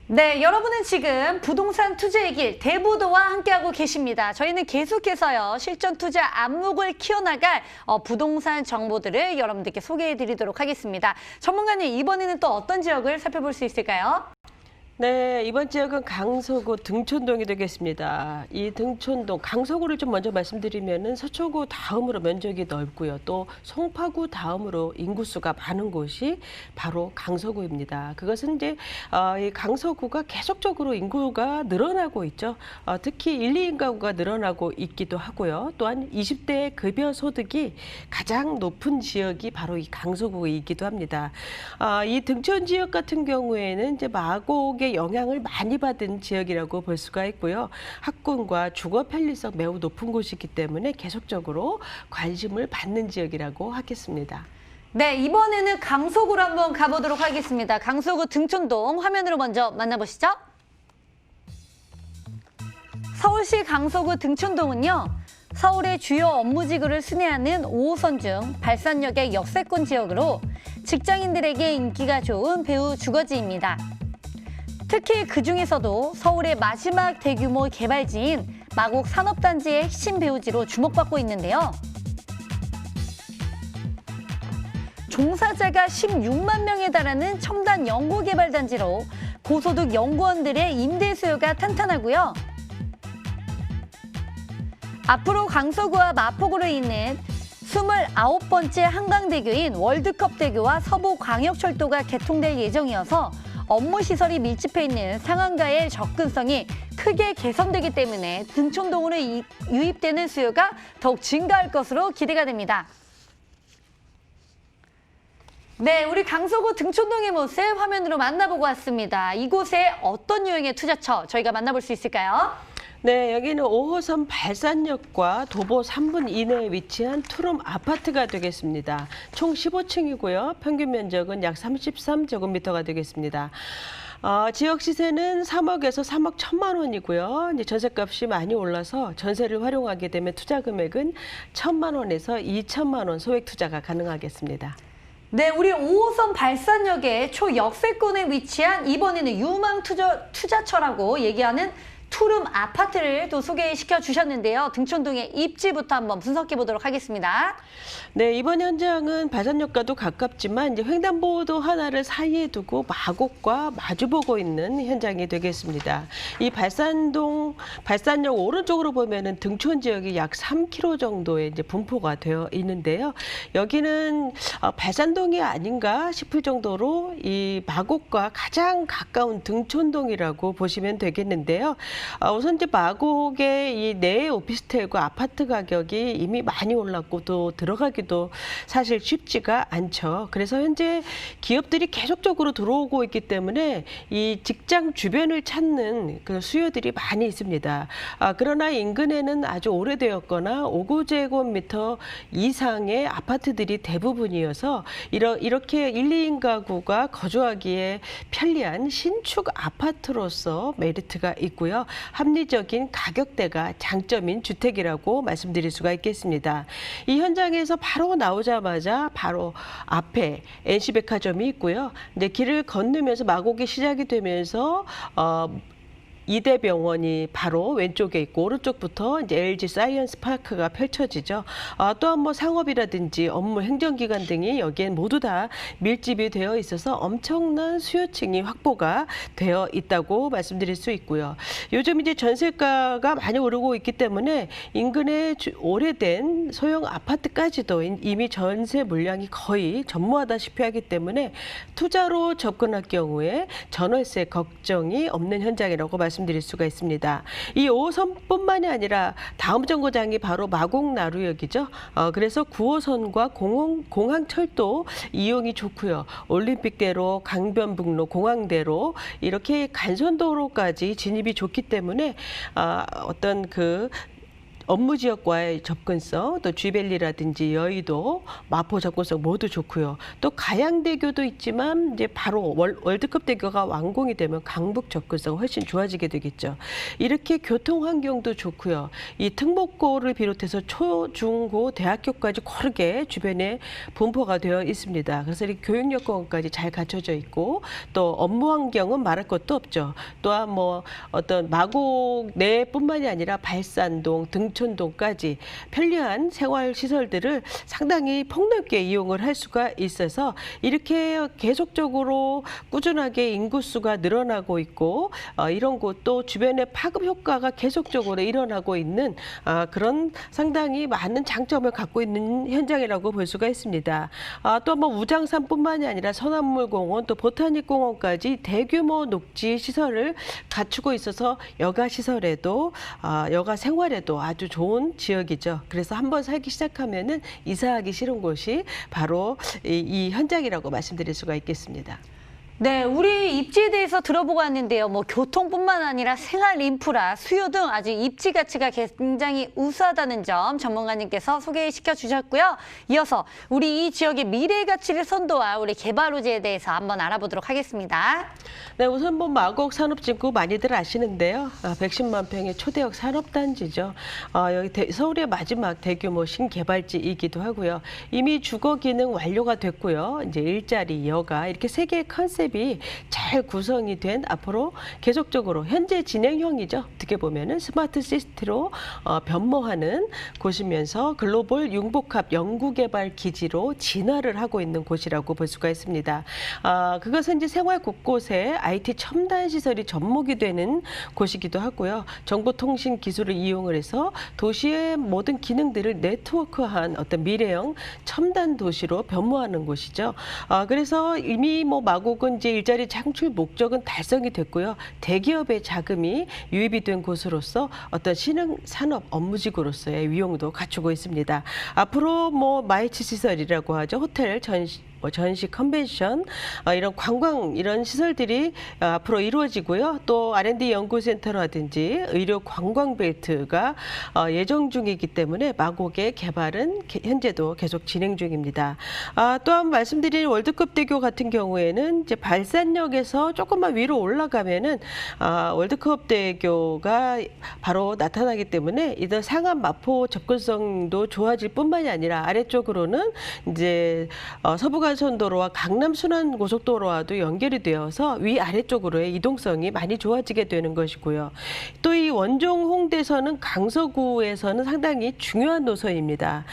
네, 여러분은 지금 부동산 투자의 길 대부도와 함께하고 계십니다. 저희는 계속해서요, 실전 투자 안목을 키워나갈 부동산 정보들을 여러분들께 소개해드리도록 하겠습니다. 전문가님, 이번에는 또 어떤 지역을 살펴볼 수 있을까요? 네, 이번 지역은 강서구 등촌동이 되겠습니다. 이 등촌동, 강서구를 좀 먼저 말씀드리면은 서초구 다음으로 면적이 넓고요. 또 송파구 다음으로 인구수가 많은 곳이 바로 강서구입니다. 그것은 이제 이 강서구가 계속적으로 인구가 늘어나고 있죠. 특히 1, 2인 가구가 늘어나고 있기도 하고요. 또한 20대 급여 소득이 가장 높은 지역이 바로 이 강서구이기도 합니다. 이 등촌 지역 같은 경우에는 이제 마곡의 영향을 많이 받은 지역이라고 볼 수가 있고요. 학군과 주거 편리성 매우 높은 곳이기 때문에 계속적으로 관심을 받는 지역이라고 하겠습니다. 네, 이번에는 강서구로 한번 가보도록 하겠습니다. 강서구 등촌동 화면으로 먼저 만나보시죠. 서울시 강서구 등촌동은요, 서울의 주요 업무지구를 순회하는 5호선 중 발산역의 역세권 지역으로 직장인들에게 인기가 좋은 배후 주거지입니다. 특히 그중에서도 서울의 마지막 대규모 개발지인 마곡 산업단지의 핵심 배후지로 주목받고 있는데요. 종사자가 16만 명에 달하는 첨단 연구개발단지로 고소득 연구원들의 임대 수요가 탄탄하고요. 앞으로 강서구와 마포구로 잇는 29번째 한강대교인 월드컵대교와 서부광역철도가 개통될 예정이어서 업무시설이 밀집해 있는 상한가의 접근성이 크게 개선되기 때문에 등촌동으로 유입되는 수요가 더욱 증가할 것으로 기대가 됩니다. 네, 우리 강서구 등촌동의 모습 화면으로 만나보고 왔습니다. 이곳에 어떤 유형의 투자처 저희가 만나볼 수 있을까요? 네, 여기는 5호선 발산역과 도보 3분 이내에 위치한 투룸 아파트가 되겠습니다. 총 15층이고요. 평균 면적은 약 33제곱미터가 되겠습니다. 지역 시세는 3억에서 3억 1천만 원이고요. 이제 전세값이 많이 올라서 전세를 활용하게 되면 투자 금액은 1천만 원에서 2천만 원 소액 투자가 가능하겠습니다. 네, 우리 5호선 발산역의 초역세권에 위치한 이번에는 유망 투자처라고 얘기하는 투룸 아파트를 또 소개시켜 주셨는데요. 등촌동의 입지부터 한번 분석해 보도록 하겠습니다. 네, 이번 현장은 발산역과도 가깝지만 이제 횡단보도 하나를 사이에 두고 마곡과 마주보고 있는 현장이 되겠습니다. 이 발산역 오른쪽으로 보면은 등촌 지역이 약 3km 정도의 이제 분포가 되어 있는데요. 여기는 발산동이 아닌가 싶을 정도로 이 마곡과 가장 가까운 등촌동이라고 보시면 되겠는데요. 우선 이제 마곡의 이 내 오피스텔과 아파트 가격이 이미 많이 올랐고 또 들어가기도 사실 쉽지가 않죠. 그래서 현재 기업들이 계속적으로 들어오고 있기 때문에 이 직장 주변을 찾는 그 수요들이 많이 있습니다. 그러나 인근에는 아주 오래되었거나 5제곱미터 이상의 아파트들이 대부분이어서 이렇게 1, 2인 가구가 거주하기에 편리한 신축 아파트로서 메리트가 있고요. 합리적인 가격대가 장점인 주택이라고 말씀드릴 수가 있겠습니다. 이 현장에서 바로 나오자마자 바로 앞에 NC백화점이 있고요. 이제 길을 건너면서 마곡이 시작이 되면서 이대병원이 바로 왼쪽에 있고 오른쪽부터 이제 LG 사이언스 파크가 펼쳐지죠. 또한 뭐 상업이라든지 업무 행정기관 등이 여기엔 모두 다 밀집이 되어 있어서 엄청난 수요층이 확보가 되어 있다고 말씀드릴 수 있고요. 요즘 이제 전세가가 많이 오르고 있기 때문에 인근의 오래된 소형 아파트까지도 이미 전세 물량이 거의 전무하다시피 하기 때문에 투자로 접근할 경우에 전월세 걱정이 없는 현장이라고 말씀드릴 수가 있습니다. 이 5호선뿐만이 아니라 다음 정거장이 바로 마곡나루역이죠. 그래서 9호선과 공항철도 이용이 좋고요. 올림픽대로, 강변북로, 공항대로 이렇게 간선도로까지 진입이 좋기 때문에 어떤 그 업무 지역과의 접근성, 또 쥐밸리라든지 여의도, 마포 접근성 모두 좋고요. 또 가양대교도 있지만 이제 바로 월드컵 대교가 완공이 되면 강북 접근성 훨씬 좋아지게 되겠죠. 이렇게 교통 환경도 좋고요. 이 특목고를 비롯해서 초, 중, 고, 대학교까지 고르게 주변에 분포가 되어 있습니다. 그래서 이 교육 여건까지 잘 갖춰져 있고 또 업무 환경은 말할 것도 없죠. 또한 뭐 어떤 마곡 내뿐만이 아니라 발산동, 등촌동까지 편리한 생활 시설들을 상당히 폭넓게 이용을 할 수가 있어서 이렇게 계속적으로 꾸준하게 인구수가 늘어나고 있고 이런 곳도 주변에 파급 효과가 계속적으로 일어나고 있는 그런 상당히 많은 장점을 갖고 있는 현장이라고 볼 수가 있습니다. 또 뭐 우장산뿐만이 아니라 서남물공원 또 보타닉공원까지 대규모 녹지 시설을 갖추고 있어서 여가 시설에도 여가 생활에도 아주 좋은 지역이죠. 그래서 한번 살기 시작하면은 이사하기 싫은 곳이 바로 이 현장이라고 말씀드릴 수가 있겠습니다. 네, 우리 입지에 대해서 들어보고 왔는데요. 뭐 교통뿐만 아니라 생활 인프라, 수요 등 아주 입지 가치가 굉장히 우수하다는 점 전문가님께서 소개시켜 주셨고요. 이어서 우리 이 지역의 미래 가치를 선도할 우리 개발 호재에 대해서 한번 알아보도록 하겠습니다. 네, 우선 뭐 마곡 산업진구 많이들 아시는데요. 110만 평의 초대형 산업단지죠. 여기 서울의 마지막 대규모 신개발지이기도 하고요. 이미 주거 기능 완료가 됐고요. 이제 일자리, 여가 이렇게 세 개의 컨셉이 잘 구성이 된 앞으로 계속적으로 현재 진행형이죠. 어떻게 보면은 스마트 시티로 변모하는 곳이면서 글로벌 융복합 연구개발 기지로 진화를 하고 있는 곳이라고 볼 수가 있습니다. 그것은 이제 생활 곳곳에 IT 첨단 시설이 접목이 되는 곳이기도 하고요. 정보통신 기술을 이용을 해서 도시의 모든 기능들을 네트워크한 어떤 미래형 첨단 도시로 변모하는 곳이죠. 그래서 이미 뭐 마곡은 이제 일자리 창출 목적은 달성이 됐고요. 대기업의 자금이 유입이 된 곳으로서 어떤 신흥 산업 업무지구로서의 위용도 갖추고 있습니다. 앞으로 뭐 마이츠 시설이라고 하죠. 호텔, 전시 컨벤션 이런 관광 이런 시설들이 앞으로 이루어지고요. 또 R&D 연구센터라든지 의료 관광 벨트가 예정 중이기 때문에 마곡의 개발은 현재도 계속 진행 중입니다. 또한 말씀드린 월드컵대교 같은 경우에는 이제 발산역에서 조금만 위로 올라가면은 월드컵대교가 바로 나타나기 때문에 이들 상암 마포 접근성도 좋아질 뿐만이 아니라 아래쪽으로는 이제 서부간선도로와 강남 순환고속도로와도 연결이 되어서 위아래쪽으로의 이동성이 많이 좋아지게 되는 것이고요. 또 이 원종 홍대선은 강서구에서는 상당히 중요한 노선입니다.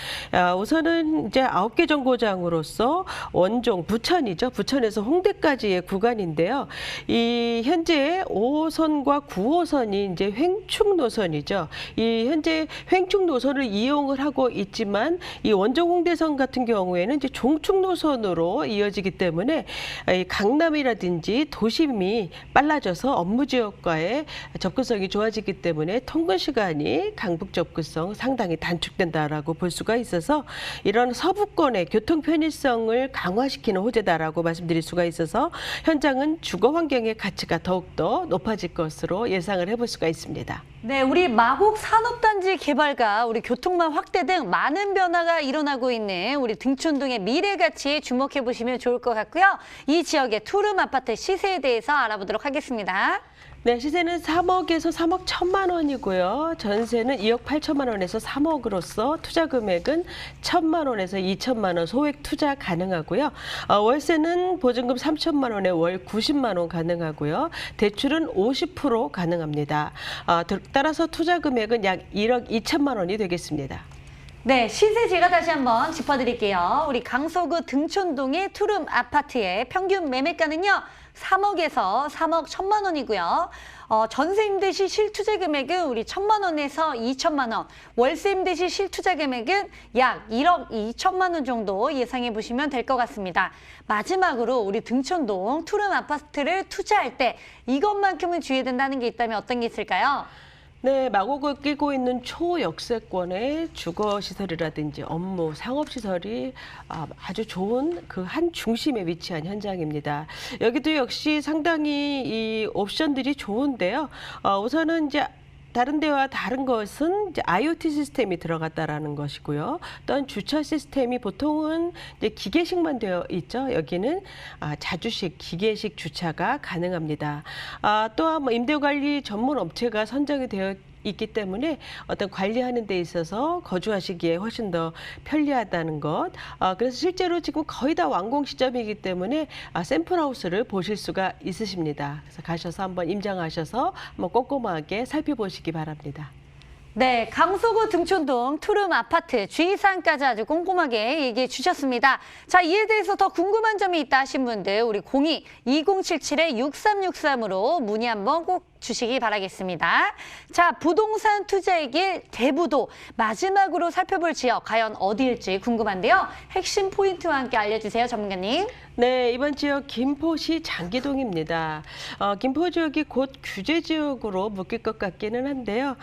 우선은 이제 9개 정거장으로서 원종 부천이죠. 부천에서 홍대까지의 구간인데요. 이 현재 5호선과 9호선이 이제 횡축 노선이죠. 이 현재 횡축 노선을 이용을 하고 있지만 이 원종 홍대선 같은 경우에는 이제 종축 노선으로 이어지기 때문에 이 강남이라든지 도심이 빨라져서 업무 지역과의 접근성이 좋아지기 때문에 통근 시간이 강북 접근성 상당히 단축된다라고 볼 수가 있어서 이런 서부권의 교통 편의성을 강화시키는 호재다라고 말씀드릴 수가 있어서 현장은 주거 환경의 가치가 더욱더 높아질 것으로 예상을 해볼 수가 있습니다. 네, 우리 마곡 산업단지 개발과 우리 교통망 확대 등 많은 변화가 일어나고 있는 우리 등촌동의 미래 가치에 주목해 보시면 좋을 것 같고요. 이 지역의 투룸 아파트 시세에 대해서 알아보도록 하겠습니다. 네, 시세는 3억에서 3억 1천만 원이고요. 전세는 2억 8천만 원에서 3억으로서 투자 금액은 1천만 원에서 2천만 원 소액 투자 가능하고요. 월세는 보증금 3천만 원에 월 90만 원 가능하고요. 대출은 50% 가능합니다. 따라서 투자 금액은 약 1억 2천만 원이 되겠습니다. 네, 시세 제가 다시 한번 짚어드릴게요. 우리 강서구 등촌동의 투룸 아파트의 평균 매매가는요. 3억에서 3억 1천만 원이고요. 전세 임대 시 실투자 금액은 우리 1천만 원에서 2천만 원, 월세 임대 시 실투자 금액은 약 1억 2천만 원 정도 예상해 보시면 될 것 같습니다. 마지막으로 우리 등촌동 투룸 아파트를 투자할 때 이것만큼은 주의해야 된다는 게 있다면 어떤 게 있을까요? 네, 마곡을 끼고 있는 초역세권의 주거시설이라든지 업무, 상업시설이 아주 좋은 그 한 중심에 위치한 현장입니다. 여기도 역시 상당히 이 옵션들이 좋은데요. 우선은 이제 다른 데와 다른 것은 이제 IoT 시스템이 들어갔다라는 것이고요. 또한 주차 시스템이 보통은 이제 기계식만 되어 있죠. 여기는 자주식, 기계식 주차가 가능합니다. 또한 뭐 임대관리 전문 업체가 선정이 되어 있기 때문에 어떤 관리하는 데 있어서 거주하시기에 훨씬 더 편리하다는 것. 그래서 실제로 지금 거의 다 완공 시점이기 때문에 샘플하우스를 보실 수가 있으십니다. 그래서 가셔서 한번 임장하셔서 한번 꼼꼼하게 살펴보시기 바랍니다. 네, 강서구 등촌동 투룸 아파트 주의사항까지 아주 꼼꼼하게 얘기해 주셨습니다. 자, 이에 대해서 더 궁금한 점이 있다 하신 분들 우리 02-2077-6363으로 문의 한번 꼭 주시기 바라겠습니다. 자, 부동산 투자의 길 대부도 마지막으로 살펴볼 지역 과연 어디일지 궁금한데요. 핵심 포인트와 함께 알려주세요, 전문가님. 네, 이번 지역 김포시 장기동입니다. 김포 지역이 곧 규제 지역으로 묶일 것 같기는 한데요.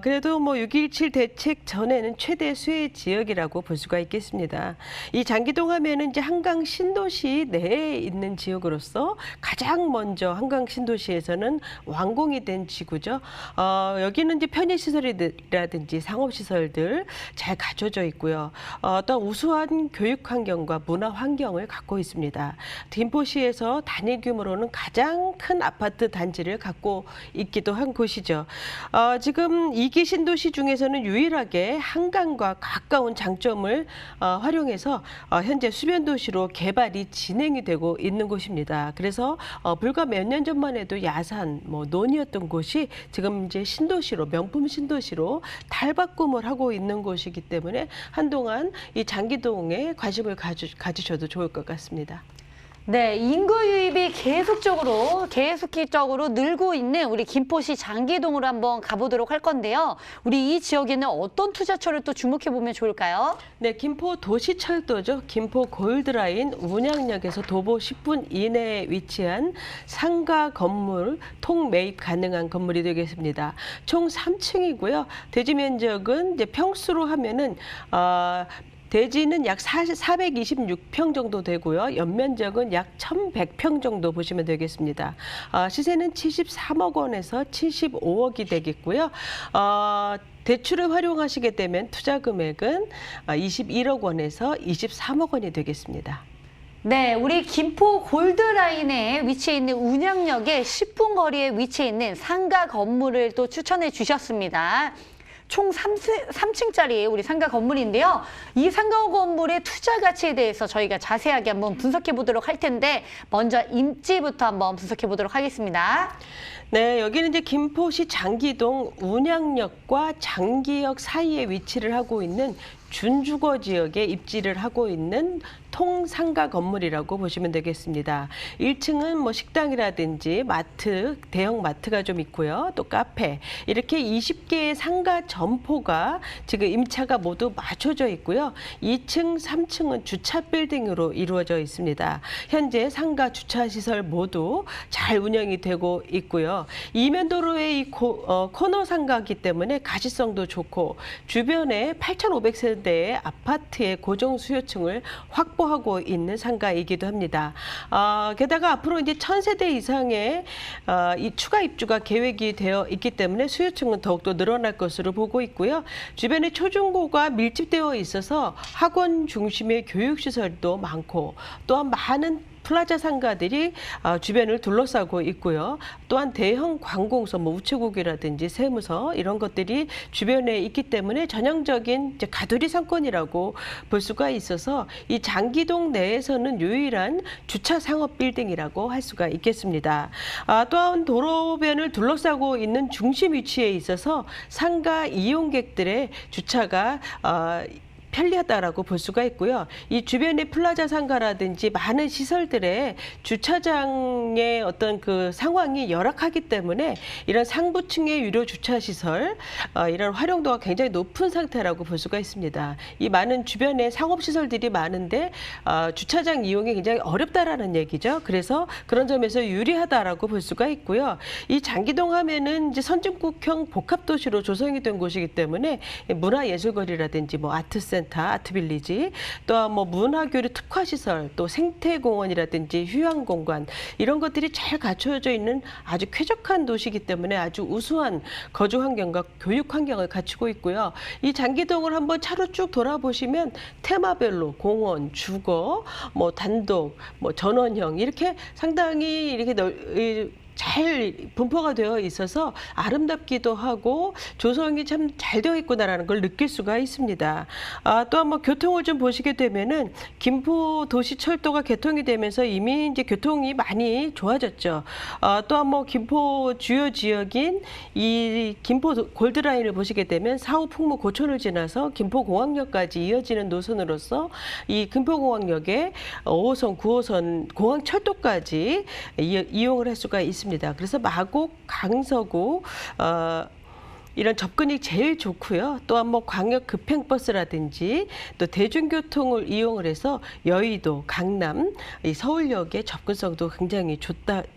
그래도 뭐 6.17 대책 전에는 최대 수혜 지역이라고 볼 수가 있겠습니다. 이 장기동 하면은 이제 한강 신도시 내에 있는 지역으로서 가장 먼저 한강 신도시에서는 완공이 된 지구죠. 여기는 이제 편의시설이라든지 상업시설들 잘 갖춰져 있고요. 또 우수한 교육 환경과 문화 환경을 갖고 있습니다. 김포시에서 단위 규모로는 가장 큰 아파트 단지를 갖고 있기도 한 곳이죠. 지금 2기 신도시 중에서는 유일하게 한강과 가까운 장점을 활용해서 현재 수변 도시로 개발이 진행이 되고 있는 곳입니다. 그래서 불과 몇 년 전만 해도 야산, 논이었던 곳이 지금 이제 신도시로, 명품 신도시로 탈바꿈을 하고 있는 곳이기 때문에 한동안 이 장기동에 관심을 가지셔도 좋을 것 같습니다. 네, 인구 유입이 계속적으로 늘고 있는 우리 김포시 장기동으로 한번 가보도록 할 건데요. 우리 이 지역에는 어떤 투자처를 또 주목해 보면 좋을까요? 네, 김포 도시철도죠. 김포 골드라인 운양역에서 도보 10분 이내에 위치한 상가 건물 통매입 가능한 건물이 되겠습니다. 총 3층이고요. 대지 면적은 이제 평수로 하면은 대지는 약 426평 정도 되고요. 연면적은 약 1,100평 정도 보시면 되겠습니다. 시세는 73억 원에서 75억이 되겠고요. 대출을 활용하시게 되면 투자 금액은 21억 원에서 23억 원이 되겠습니다. 네, 우리 김포 골드라인에 위치해 있는 운양역에 10분 거리에 위치해 있는 상가 건물을 또 추천해 주셨습니다. 총 3층짜리 우리 상가 건물인데요. 이 상가 건물의 투자 가치에 대해서 저희가 자세하게 한번 분석해 보도록 할 텐데 먼저 입지부터 한번 분석해 보도록 하겠습니다. 네, 여기는 이제 김포시 장기동 운양역과 장기역 사이에 위치를 하고 있는 준주거 지역에 입지를 하고 있는 통상가 건물이라고 보시면 되겠습니다. 1층은 뭐 식당이라든지 마트, 대형 마트가 좀 있고요. 또 카페, 이렇게 20개의 상가 점포가 지금 임차가 모두 맞춰져 있고요. 2층, 3층은 주차 빌딩으로 이루어져 있습니다. 현재 상가 주차 시설 모두 잘 운영이 되고 있고요. 이면도로의 이 코너 상가이기 때문에 가시성도 좋고 주변에 8,500세대의 아파트의 고정 수요층을 확보하고 있는 상가이기도 합니다. 게다가 앞으로 이제 1,000세대 이상의 이 추가 입주가 계획이 되어 있기 때문에 수요층은 더욱더 늘어날 것으로 보고 있고요. 주변에 초중고가 밀집되어 있어서 학원 중심의 교육시설도 많고 또한 많은 플라자 상가들이 주변을 둘러싸고 있고요. 또한 대형 관공서, 우체국이라든지 세무서 이런 것들이 주변에 있기 때문에 전형적인 이제 가두리 상권이라고 볼 수가 있어서 이 장기동 내에서는 유일한 주차 상업 빌딩이라고 할 수가 있겠습니다. 또한 도로변을 둘러싸고 있는 중심 위치에 있어서 상가 이용객들의 주차가 편리하다라고 볼 수가 있고요. 이 주변의 플라자 상가라든지 많은 시설들의 주차장의 어떤 그 상황이 열악하기 때문에 이런 상부층의 유료 주차 시설 이런 활용도가 굉장히 높은 상태라고 볼 수가 있습니다. 이 많은 주변에 상업 시설들이 많은데 주차장 이용이 굉장히 어렵다라는 얘기죠. 그래서 그런 점에서 유리하다라고 볼 수가 있고요. 이 장기동 하면은 이제 선진국형 복합 도시로 조성이 된 곳이기 때문에 문화예술거리라든지 아트센터, 아트빌리지, 또 문화교류 특화시설, 또 생태공원이라든지 휴양공간 이런 것들이 잘 갖춰져 있는 아주 쾌적한 도시이기 때문에 아주 우수한 거주 환경과 교육 환경을 갖추고 있고요. 이 장기동을 한번 차로 쭉 돌아보시면 테마별로 공원, 주거, 단독, 전원형 이렇게 상당히 이렇게 잘 분포가 되어 있어서 아름답기도 하고 조성이 참 잘 되어 있구나라는 걸 느낄 수가 있습니다. 또한 교통을 좀 보시게 되면은 김포 도시철도가 개통이 되면서 이미 이제 교통이 많이 좋아졌죠. 또한 김포 주요 지역인 이 김포 골드라인을 보시게 되면 사후 풍무 고촌을 지나서 김포공항역까지 이어지는 노선으로서 이 김포공항역에 5호선, 9호선 공항철도까지 이용을 할 수가 있습니다. 있습니다. 그래서 마곡, 강서구 이런 접근이 제일 좋고요. 또한 뭐 광역 급행버스라든지 또 대중교통을 이용을 해서 여의도, 강남, 이 서울역의 접근성도 굉장히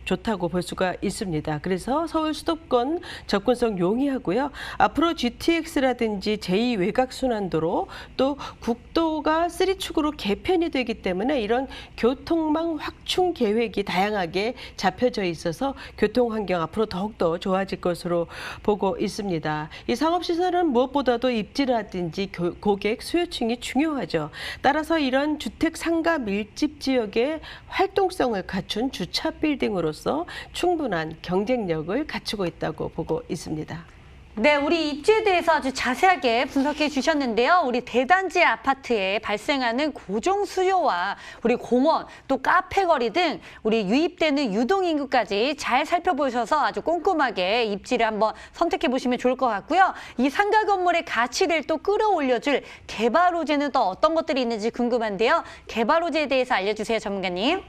좋다고 볼 수가 있습니다. 그래서 서울 수도권 접근성 용이하고요. 앞으로 GTX라든지 제2 외곽순환도로 또 국도가 3축으로 개편이 되기 때문에 이런 교통망 확충 계획이 다양하게 잡혀져 있어서 교통 환경 앞으로 더욱더 좋아질 것으로 보고 있습니다. 이 상업시설은 무엇보다도 입지라든지 고객 수요층이 중요하죠. 따라서 이런 주택 상가 밀집 지역의 활동성을 갖춘 주차 빌딩으로서 충분한 경쟁력을 갖추고 있다고 보고 있습니다. 네, 우리 입지에 대해서 아주 자세하게 분석해 주셨는데요. 우리 대단지 아파트에 발생하는 고정 수요와 우리 공원, 또 카페 거리 등 우리 유입되는 유동 인구까지 잘 살펴보셔서 아주 꼼꼼하게 입지를 한번 선택해 보시면 좋을 것 같고요. 이 상가 건물의 가치를 또 끌어올려줄 개발 호재는 또 어떤 것들이 있는지 궁금한데요. 개발 호재에 대해서 알려주세요, 전문가님.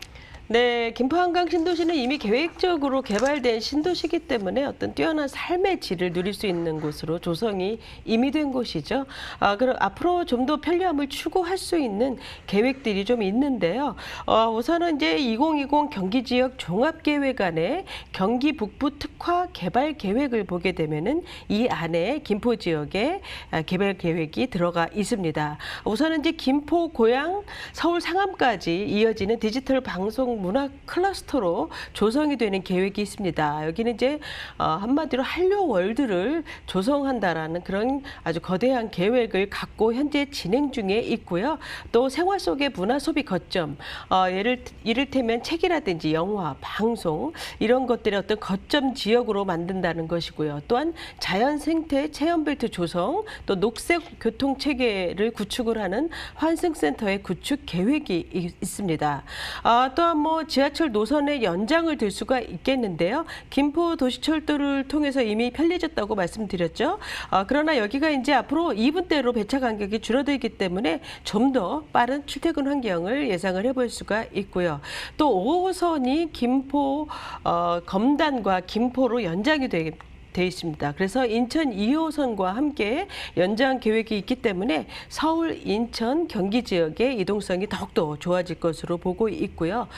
네, 김포 한강 신도시는 이미 계획적으로 개발된 신도시이기 때문에 어떤 뛰어난 삶의 질을 누릴 수 있는 곳으로 조성이 이미 된 곳이죠. 그럼 앞으로 좀 더 편리함을 추구할 수 있는 계획들이 좀 있는데요. 우선은 이제 2020 경기지역 종합계획안에 경기 북부 특화 개발 계획을 보게 되면은 이 안에 김포 지역의 개발 계획이 들어가 있습니다. 우선은 이제 김포, 고양, 서울 상암까지 이어지는 디지털 방송 문화 클러스터로 조성이 되는 계획이 있습니다. 여기는 이제 한마디로 한류 월드를 조성한다라는 그런 아주 거대한 계획을 갖고 현재 진행 중에 있고요. 또 생활 속의 문화 소비 거점, 이를테면 책이라든지 영화, 방송 이런 것들의 어떤 거점 지역으로 만든다는 것이고요. 또한 자연 생태 체험벨트 조성, 또 녹색 교통 체계를 구축을 하는 환승센터의 구축 계획이 있습니다. 또한 뭐 지하철 노선의 연장을 들 수가 있겠는데요. 김포 도시철도를 통해서 이미 편리해졌다고 말씀드렸죠. 그러나 여기가 이제 앞으로 2분대로 배차 간격이 줄어들기 때문에 좀 더 빠른 출퇴근 환경을 예상을 해볼 수가 있고요. 또 5호선이 김포 검단과 김포로 연장이 돼 있습니다. 그래서 인천 2호선과 함께 연장 계획이 있기 때문에 서울, 인천, 경기 지역의 이동성이 더욱더 좋아질 것으로 보고 있고요.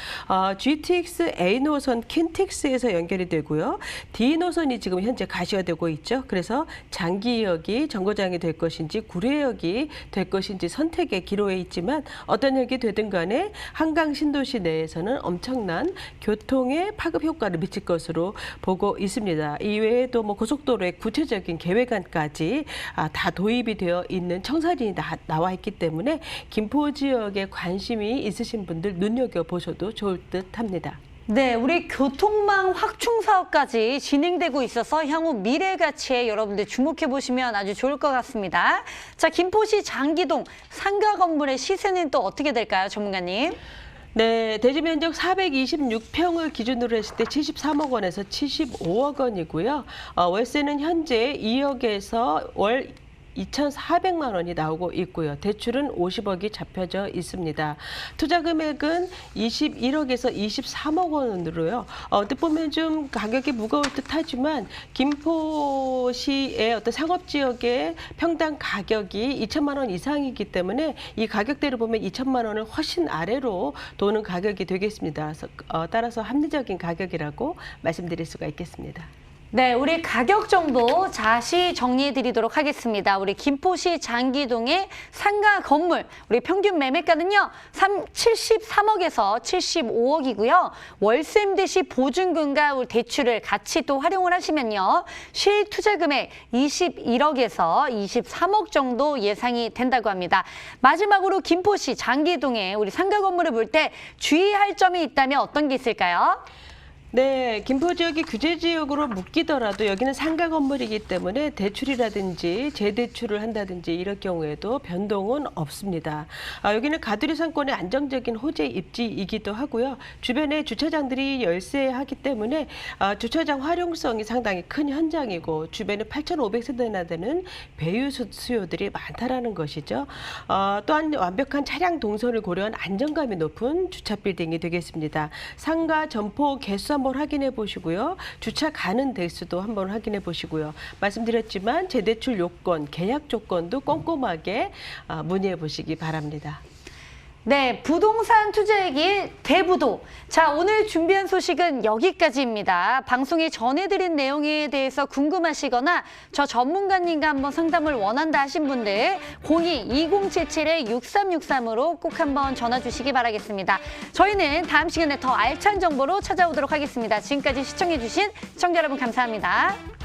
GTX A노선 킨텍스에서 연결이 되고요. D노선이 지금 현재 가시화되고 있죠. 그래서 장기역이 정거장이 될 것인지 구례역이 될 것인지 선택의 기로에 있지만 어떤 역이 되든 간에 한강 신도시 내에서는 엄청난 교통의 파급 효과를 미칠 것으로 보고 있습니다. 이외에도 뭐 고속도로의 구체적인 계획안까지 다 도입이 되어 있는 청사진이 나와 있기 때문에 김포 지역에 관심이 있으신 분들 눈여겨보셔도 좋을 듯합니다. 네, 우리 교통망 확충 사업까지 진행되고 있어서 향후 미래 가치에 여러분들 주목해 보시면 아주 좋을 것 같습니다. 자, 김포시 장기동 상가 건물의 시세는 또 어떻게 될까요, 전문가님? 네, 대지 면적 426평을 기준으로 했을 때 73억 원에서 75억 원이고요. 월세는 현재 2억에서 월 2,400만 원이 나오고 있고요. 대출은 50억이 잡혀져 있습니다. 투자 금액은 21억에서 23억 원으로요. 어떻게 보면 좀 가격이 무거울 듯하지만 김포시의 어떤 상업지역의 평당 가격이 2천만 원 이상이기 때문에 이 가격대를 보면 2천만 원을 훨씬 아래로 도는 가격이 되겠습니다. 따라서 합리적인 가격이라고 말씀드릴 수가 있겠습니다. 네, 우리 가격 정보 다시 정리해 드리도록 하겠습니다. 우리 김포시 장기동의 상가 건물, 우리 평균 매매가는요, 73억에서 75억이고요. 월세 대시 보증금과 우리 대출을 같이 또 활용을 하시면요, 실투자 금액 21억에서 23억 정도 예상이 된다고 합니다. 마지막으로 김포시 장기동의 우리 상가 건물을 볼 때 주의할 점이 있다면 어떤 게 있을까요? 네, 김포 지역이 규제 지역으로 묶이더라도 여기는 상가 건물이기 때문에 대출이라든지 재대출을 한다든지 이럴 경우에도 변동은 없습니다. 여기는 가두리 상권의 안정적인 호재 입지이기도 하고요. 주변에 주차장들이 열세하기 때문에 주차장 활용성이 상당히 큰 현장이고 주변에 8,500세대나 되는 배유 수요들이 많다라는 것이죠. 또한 완벽한 차량 동선을 고려한 안정감이 높은 주차 빌딩이 되겠습니다. 상가 점포 개수 한번 확인해 보시고요. 주차 가능 대수도 한번 확인해 보시고요. 말씀드렸지만 재대출 요건, 계약 조건도 꼼꼼하게 문의해 보시기 바랍니다. 네, 부동산 투자의 길 대부도. 자, 오늘 준비한 소식은 여기까지입니다. 방송에 전해드린 내용에 대해서 궁금하시거나 저 전문가님과 한번 상담을 원한다 하신 분들 02-2077-6363으로 꼭 한번 전화 주시기 바라겠습니다. 저희는 다음 시간에 더 알찬 정보로 찾아오도록 하겠습니다. 지금까지 시청해주신 시청자 여러분 감사합니다.